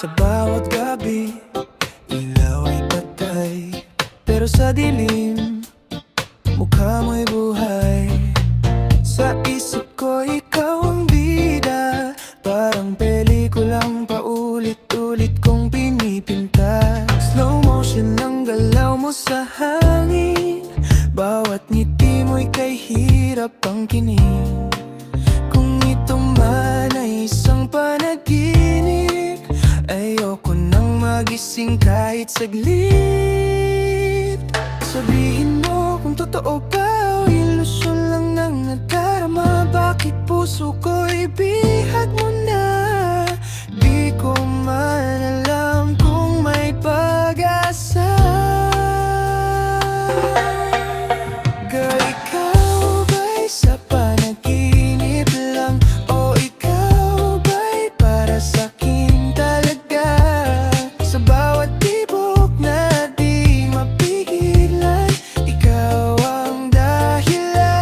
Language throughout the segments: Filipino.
Sa bawat gabi, ilaw ay patay, pero sa dilim, mukha mo'y buhay. Sa isip ko, ikaw ang bida, parang pelikulang paulit-ulit kong pinipinta. Slow motion ang galaw mo sa hangin, bawat ngiti mo'y kay hirap ang kinig. Kung ito man ay isang panaginip, ayoko nang magising kahit saglit. Sabihin mo kung totoo ba o ilusyon lang ng nadarama. Bakit puso ko'y bihag mo na? Di ko man alam kung may pag-asa. Girl, ikaw ba'y sa panaginip lang? O ikaw ba'y para sa'kin talaga? Sa bawat tibok na di mapigilan, ikaw ang dahilan.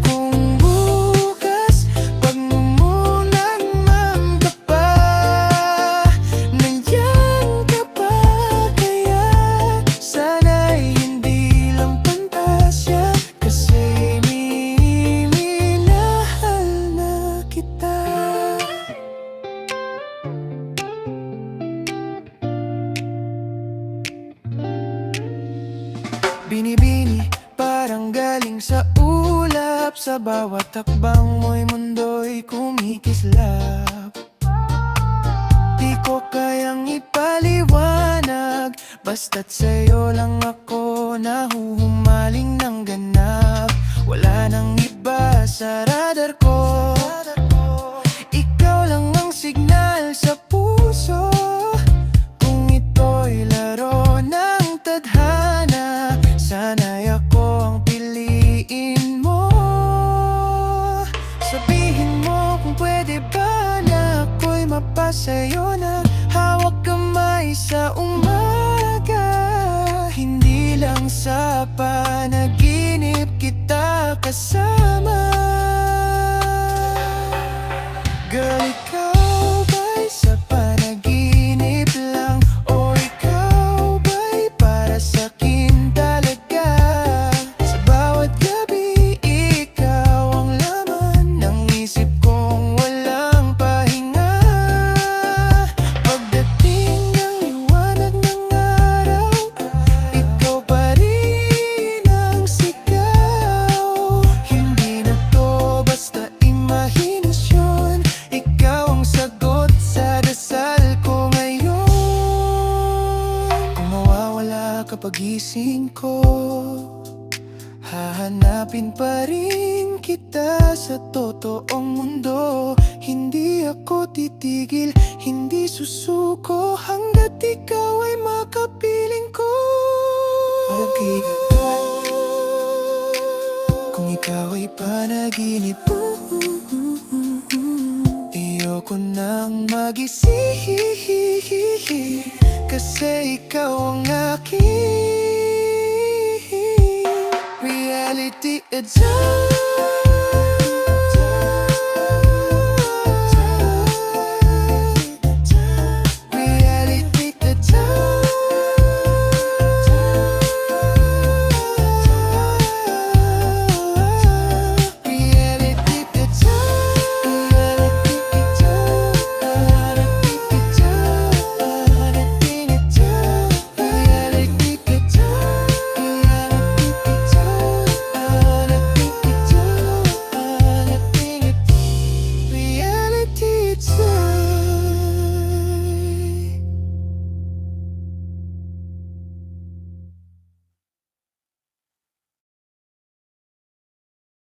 Kung bukas pagmumunang mamta pa, nandiyan ka pa kaya? Sana'y hindi lang pantasya, kasi minahal na kita. Binibini, parang galing sa ulap, sa bawat takbang mo'y mundo'y kumikislap. Di ko kayang ipaliwanag, basta't sa'yo lang ako nahuhumaling ng ganap. Wala nang iba sa radar ko, ikaw lang ang signal sa puso. Kung ito'y laro ng tadhana, sana'y ako ang piliin mo. Sabihin mo kung pwede ba na ako'y mapasayo na hawak kamay sa umaga. Hindi lang sa panaginip kita kasama. Girl, ikaw ba'y sa panaginip lang? O ikaw ba'y para sa'kin talaga? Sa bawat gabi, ikaw ang laman ng isip kong walang pahinga. Pagdating ng liwanag ng araw, ikaw pa rin ang sigaw. Hindi na to basta imahinasyon, ikaw ang sagot sa dasal ko ngayon. Kung mawawala ka pagising ko, hahanapin pa rin kita sa totoong mundo. Hindi ako titigil, hindi susuko, hanggat ikaw ay makapiling ko. Okay. Kung ikaw ay panaginip, ayoko nang magising, kasi ikaw ang aking reality. It's